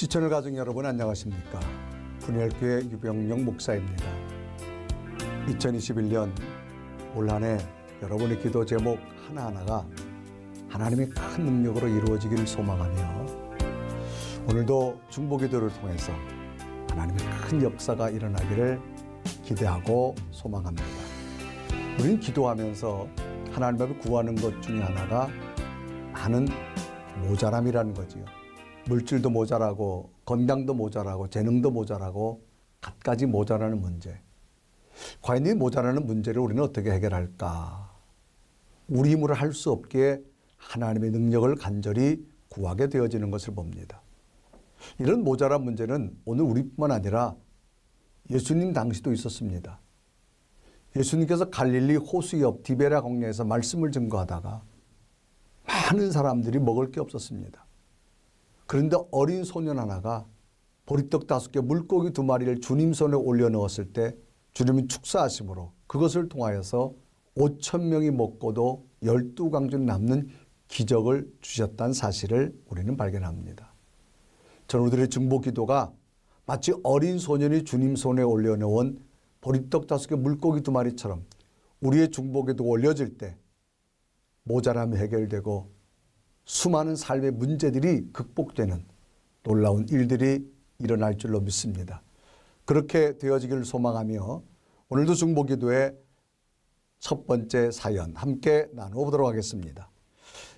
시청자 가족 여러분 안녕하십니까? 분열교회 유병영 목사입니다. 2021년 올 한 해 여러분의 기도 제목 하나하나가 하나님의 큰 능력으로 이루어지기를 소망하며 오늘도 중보기도를 통해서 하나님의 큰 역사가 일어나기를 기대하고 소망합니다. 우리는 기도하면서 하나님 앞에 구하는 것 중에 하나가 많은 모자람이라는 거지요. 물질도 모자라고 건강도 모자라고 재능도 모자라고 갖가지 모자라는 문제. 과연 이 모자라는 문제를 우리는 어떻게 해결할까? 우리 힘으로 할 수 없기에 하나님의 능력을 간절히 구하게 되어지는 것을 봅니다. 이런 모자란 문제는 오늘 우리뿐만 아니라 예수님 당시도 있었습니다. 예수님께서 갈릴리 호수 옆 디베라 광야에서 말씀을 증거하다가 많은 사람들이 먹을 게 없었습니다. 그런데 어린 소년 하나가 보리떡 5개 물고기 2마리를 주님 손에 올려놓았을 때 주님이 축사하심으로 그것을 통하여서 5,000명이 먹고도 12광주는 남는 기적을 주셨다는 사실을 우리는 발견합니다. 전우들의 중보기도가 마치 어린 소년이 주님 손에 올려놓은 보리떡 5개 물고기 2마리처럼 우리의 중보기도가 올려질 때 모자람이 해결되고 수많은 삶의 문제들이 극복되는 놀라운 일들이 일어날 줄로 믿습니다. 그렇게 되어지기를 소망하며 오늘도 중보기도의 첫 번째 사연 함께 나눠보도록 하겠습니다.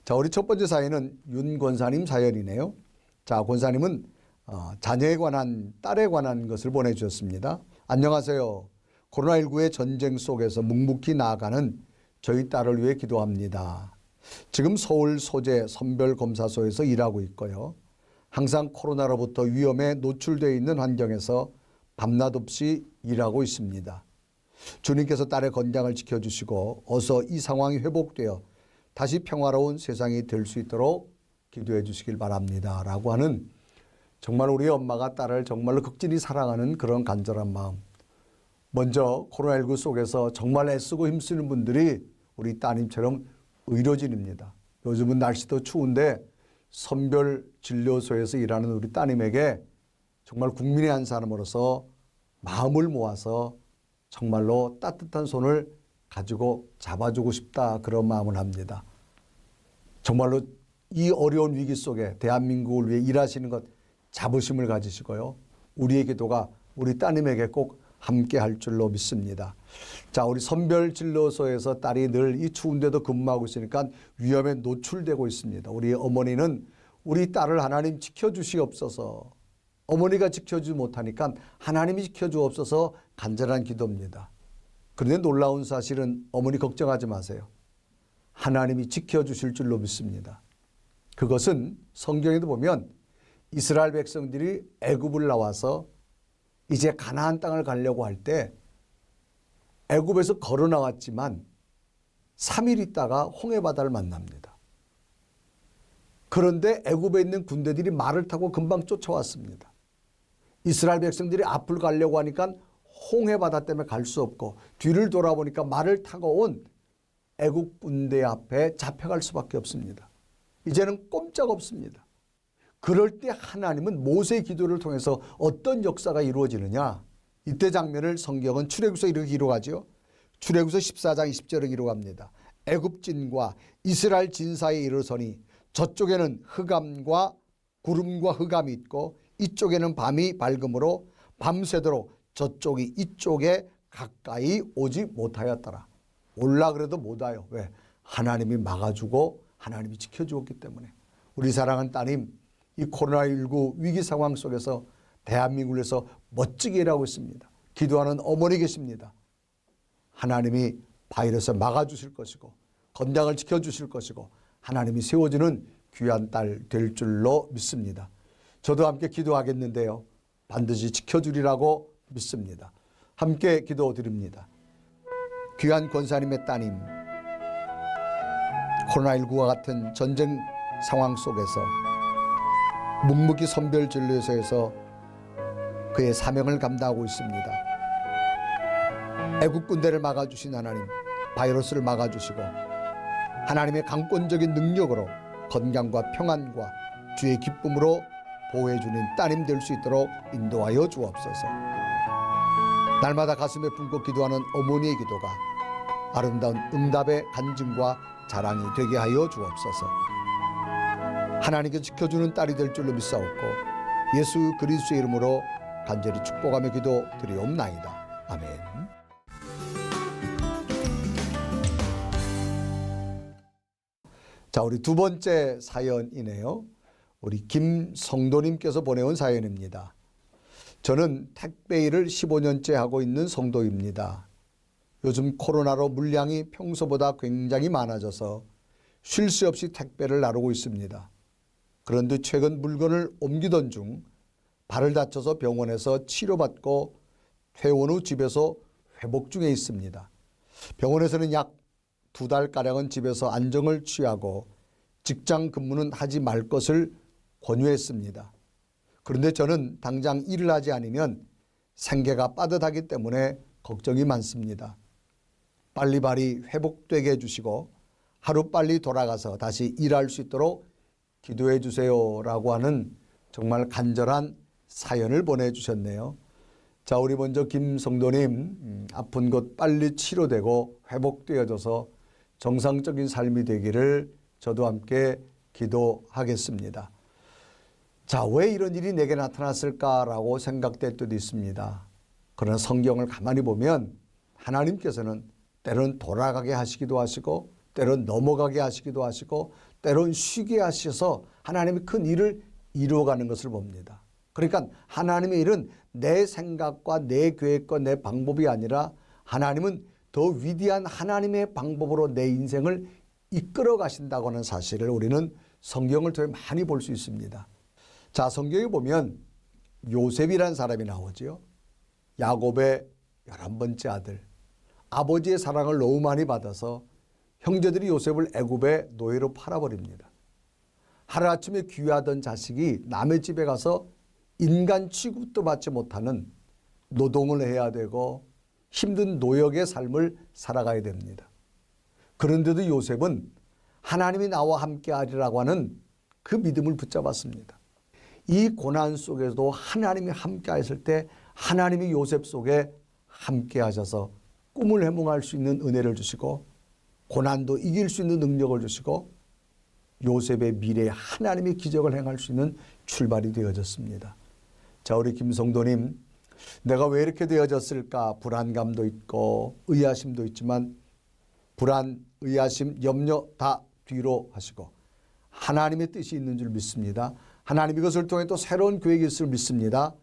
자, 우리 첫 번째 사연은 윤 권사님 사연이네요. 자, 권사님은 자녀에 관한 딸에 관한 것을 보내주셨습니다. 안녕하세요. 코로나19의 전쟁 속에서 묵묵히 나아가는 저희 딸을 위해 기도합니다. 지금 서울 소재 선별검사소에서 일하고 있고요. 항상 코로나로부터 위험에 노출되어 있는 환경에서 밤낮 없이 일하고 있습니다. 주님께서 딸의 건강을 지켜주시고 어서 이 상황이 회복되어 다시 평화로운 세상이 될 수 있도록 기도해 주시길 바랍니다. 라고 하는 정말 우리 엄마가 딸을 정말로 극진히 사랑하는 그런 간절한 마음. 먼저 코로나19 속에서 정말 애쓰고 힘쓰는 분들이 우리 따님처럼 의료진입니다. 요즘은 날씨도 추운데 선별진료소에서 일하는 우리 따님에게 정말 국민의 한 사람으로서 마음을 모아서 정말로 따뜻한 손을 가지고 잡아주고 싶다 그런 마음을 합니다. 정말로 이 어려운 위기 속에 대한민국을 위해 일하시는 것 자부심을 가지시고요. 우리의 기도가 우리 따님에게 꼭 함께 할 줄로 믿습니다. 자, 우리 선별진료소에서 딸이 늘 이 추운데도 근무하고 있으니까 위험에 노출되고 있습니다. 우리 어머니는 우리 딸을 하나님 지켜주시옵소서. 어머니가 지켜주지 못하니까 하나님이 지켜주옵소서 간절한 기도입니다. 그런데 놀라운 사실은 어머니 걱정하지 마세요. 하나님이 지켜주실 줄로 믿습니다. 그것은 성경에도 보면 이스라엘 백성들이 애굽을 나와서 이제 가나안 땅을 가려고 할 때 애굽에서 걸어 나왔지만 3일 있다가 홍해바다를 만납니다. 그런데 애굽에 있는 군대들이 말을 타고 금방 쫓아왔습니다. 이스라엘 백성들이 앞을 가려고 하니까 홍해바다 때문에 갈 수 없고 뒤를 돌아보니까 말을 타고 온 애굽 군대 앞에 잡혀갈 수밖에 없습니다. 이제는 꼼짝 없습니다. 그럴 때 하나님은 모세의 기도를 통해서 어떤 역사가 이루어지느냐. 이때 장면을 성경은 출애굽기서 이렇게 기록하죠. 출애굽기서 14장 20절을 기록합니다. 애굽진과 이스라엘 진 사이에 이르러서니 저쪽에는 흑암과 구름과 흑암이 있고 이쪽에는 밤이 밝음으로 밤새도록 저쪽이 이쪽에 가까이 오지 못하였더라. 올라 그래도 못 와요. 왜? 하나님이 막아주고 하나님이 지켜주었기 때문에. 우리 사랑하는 따님, 이 코로나19 위기 상황 속에서 대한민국을 위해서 멋지게 일하고 있습니다. 기도하는 어머니 계십니다. 하나님이 바이러스를 막아주실 것이고 건강을 지켜주실 것이고 하나님이 세워주는 귀한 딸 될 줄로 믿습니다. 저도 함께 기도하겠는데요. 반드시 지켜주리라고 믿습니다. 함께 기도드립니다. 귀한 권사님의 따님, 코로나19와 같은 전쟁 상황 속에서 묵묵히 선별진료소에서 그의 사명을 감당하고 있습니다. 애국 군대를 막아주신 하나님, 바이러스를 막아주시고 하나님의 강권적인 능력으로 건강과 평안과 주의 기쁨으로 보호해주는 따님 될 수 있도록 인도하여 주옵소서. 날마다 가슴에 품고 기도하는 어머니의 기도가 아름다운 응답의 간증과 자랑이 되게 하여 주옵소서. 하나님께 지켜주는 딸이 될 줄로 믿사옵고 예수 그리스도의 이름으로 간절히 축복하며 기도 드리옵나이다. 아멘. 자, 우리 두 번째 사연이네요. 우리 김성도님께서 보내온 사연입니다. 저는 택배 일을 15년째 하고 있는 성도입니다. 요즘 코로나로 물량이 평소보다 굉장히 많아져서 쉴 새 없이 택배를 나르고 있습니다. 그런데 최근 물건을 옮기던 중 발을 다쳐서 병원에서 치료받고 퇴원 후 집에서 회복 중에 있습니다. 병원에서는 약 2달가량은 집에서 안정을 취하고 직장 근무는 하지 말 것을 권유했습니다. 그런데 저는 당장 일을 하지 않으면 생계가 빠듯하기 때문에 걱정이 많습니다. 빨리빨리 회복되게 해주시고 하루빨리 돌아가서 다시 일할 수 있도록 기도해 주세요라고 하는 정말 간절한 사연을 보내주셨네요. 자, 우리 먼저 김성도님, 아픈 곳 빨리 치료되고 회복되어져서 정상적인 삶이 되기를 저도 함께 기도하겠습니다. 자, 왜 이런 일이 내게 나타났을까라고 생각될 때도 있습니다. 그러나 성경을 가만히 보면 하나님께서는 때론 돌아가게 하시기도 하시고 때론 넘어가게 하시기도 하시고 때론 쉬게 하셔서 하나님이 큰 일을 이루어가는 것을 봅니다. 그러니까 하나님의 일은 내 생각과 내 계획과 내 방법이 아니라 하나님은 더 위대한 하나님의 방법으로 내 인생을 이끌어 가신다고 하는 사실을 우리는 성경을 통해 많이 볼 수 있습니다. 자, 성경에 보면 요셉이라는 사람이 나오죠. 야곱의 11번째 아들. 아버지의 사랑을 너무 많이 받아서 형제들이 요셉을 애굽의 노예로 팔아버립니다. 하루아침에 귀하던 자식이 남의 집에 가서 인간 취급도 받지 못하는 노동을 해야 되고 힘든 노역의 삶을 살아가야 됩니다. 그런데도 요셉은 하나님이 나와 함께하리라고 하는 그 믿음을 붙잡았습니다. 이 고난 속에서도 하나님이 함께하셨을 때 하나님이 요셉 속에 함께하셔서 꿈을 해몽할 수 있는 은혜를 주시고 고난도 이길 수 있는 능력을 주시고 요셉의 미래에 하나님의 기적을 행할 수 있는 출발이 되어졌습니다. 자, 우리 김성도님, 내가 왜 이렇게 되어졌을까? 불안감도 있고 의아심도 있지만 불안, 의아심, 염려 다 뒤로 하시고 하나님의 뜻이 있는 줄 믿습니다. 하나님 이것을 통해 또 새로운 계획이 있을 믿습니다.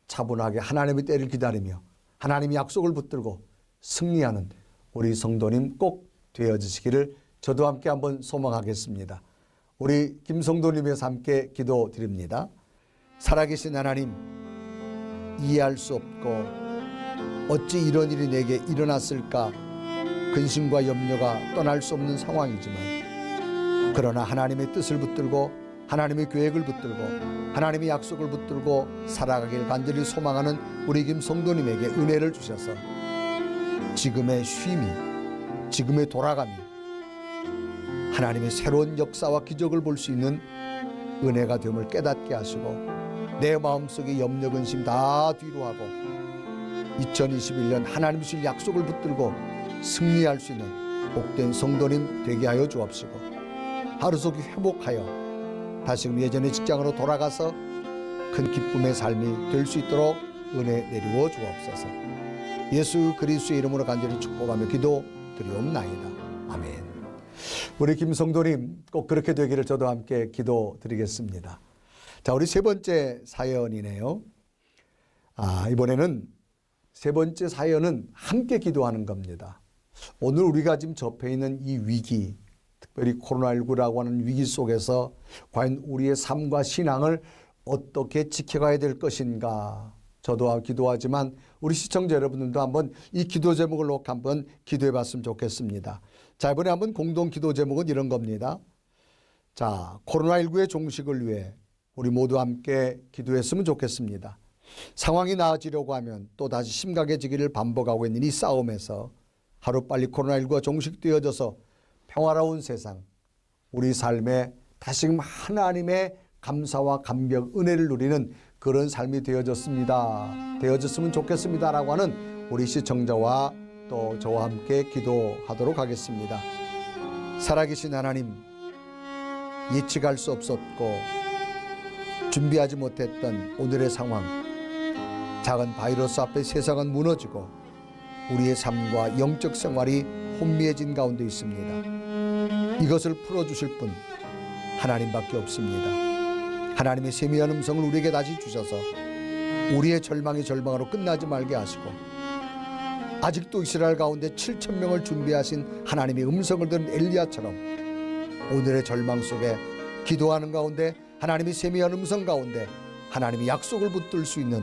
차분하게 하나님의 때를 기다리며 하나님의 약속을 붙들고 승리하는 우리 성도님 꼭 되어지시기를 저도 함께 한번 소망하겠습니다. 우리 김성도님에서 함께 기도드립니다. 살아계신 하나님, 이해할 수 없고 어찌 이런 일이 내게 일어났을까 근심과 염려가 떠날 수 없는 상황이지만 그러나 하나님의 뜻을 붙들고 하나님의 계획을 붙들고 하나님의 약속을 붙들고 살아가길 간절히 소망하는 우리 김성도님에게 은혜를 주셔서 지금의 쉼이 지금의 돌아감이 하나님의 새로운 역사와 기적을 볼 수 있는 은혜가 됨을 깨닫게 하시고 내 마음속의 염려 근심 다 뒤로 하고 2021년 하나님 주신 약속을 붙들고 승리할 수 있는 복된 성도님 되게 하여 주옵시고 하루속히 회복하여 다시금 예전의 직장으로 돌아가서 큰 기쁨의 삶이 될 수 있도록 은혜 내리워 주옵소서. 예수 그리스도의 이름으로 간절히 축복하며 기도 드리옵나이다. 아멘. 우리 김성도님 꼭 그렇게 되기를 저도 함께 기도드리겠습니다. 자, 우리 세 번째 사연이네요. 이번에는 세 번째 사연은 함께 기도하는 겁니다. 오늘 우리가 지금 접해 있는 이 위기, 특별히 코로나19라고 하는 위기 속에서 과연 우리의 삶과 신앙을 어떻게 지켜가야 될 것인가. 저도 기도하지만 우리 시청자 여러분들도 한번 이 기도 제목을 놓고 한번 기도해 봤으면 좋겠습니다. 자, 이번에 한번 공동 기도 제목은 이런 겁니다. 자, 코로나19의 종식을 위해 우리 모두 함께 기도했으면 좋겠습니다. 상황이 나아지려고 하면 또다시 심각해지기를 반복하고 있는 이 싸움에서 하루빨리 코로나19가 종식되어져서 평화로운 세상, 우리 삶에 다시금 하나님의 감사와 감격, 은혜를 누리는 그런 삶이 되어졌으면 좋겠습니다라고 하는 우리 시청자와 또 저와 함께 기도하도록 하겠습니다. 살아계신 하나님, 예측할 수 없었고 준비하지 못했던 오늘의 상황, 작은 바이러스 앞에 세상은 무너지고 우리의 삶과 영적 생활이 혼미해진 가운데 있습니다. 이것을 풀어주실 분 하나님밖에 없습니다. 하나님의 세미한 음성을 우리에게 다시 주셔서 우리의 절망이 절망으로 끝나지 말게 하시고, 아직도 이스라엘 가운데 7,000명을 준비하신 하나님의 음성을 들은 엘리야처럼 오늘의 절망 속에 기도하는 가운데 하나님의 세미한 음성 가운데 하나님의 약속을 붙들 수 있는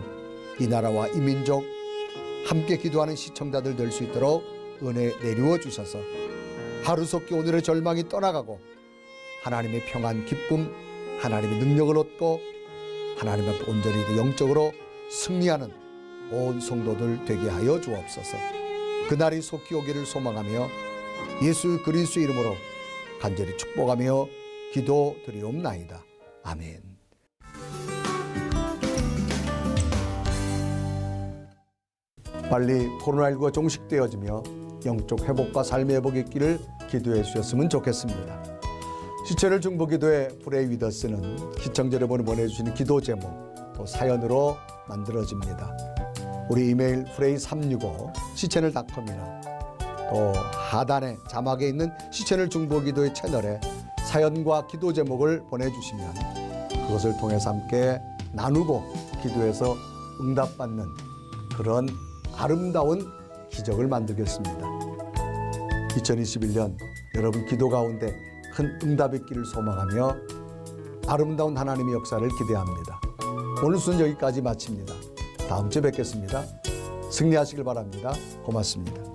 이 나라와 이 민족, 함께 기도하는 시청자들 될 수 있도록 은혜 내리워 주셔서 하루속히 오늘의 절망이 떠나가고 하나님의 평안, 기쁨, 하나님의 능력을 얻고 하나님 앞에 온전히 영적으로 승리하는 온 성도들 되게 하여 주옵소서. 그날이 속히 오기를 소망하며 예수 그리스도의 이름으로 간절히 축복하며 기도드리옵나이다. 아멘. 빨리 코로나19가 종식되어지며 영적 회복과 삶의 회복이 있기를 기도해 주셨으면 좋겠습니다. 시체를 중보기도회 프레이 위더스는 시청자 여러분이 보내주시는 기도 제목 또 사연으로 만들어집니다. 우리 이메일 프레이365 시채널.com이나 또 하단에 자막에 있는 시채널 중보기도회 채널에 사연과 기도 제목을 보내주시면 그것을 통해서 함께 나누고 기도해서 응답받는 그런 아름다운 기적을 만들겠습니다. 2021년 여러분 기도 가운데 큰 응답이 있기를 소망하며 아름다운 하나님의 역사를 기대합니다. 오늘 순서 여기까지 마칩니다. 다음 주에 뵙겠습니다. 승리하시길 바랍니다. 고맙습니다.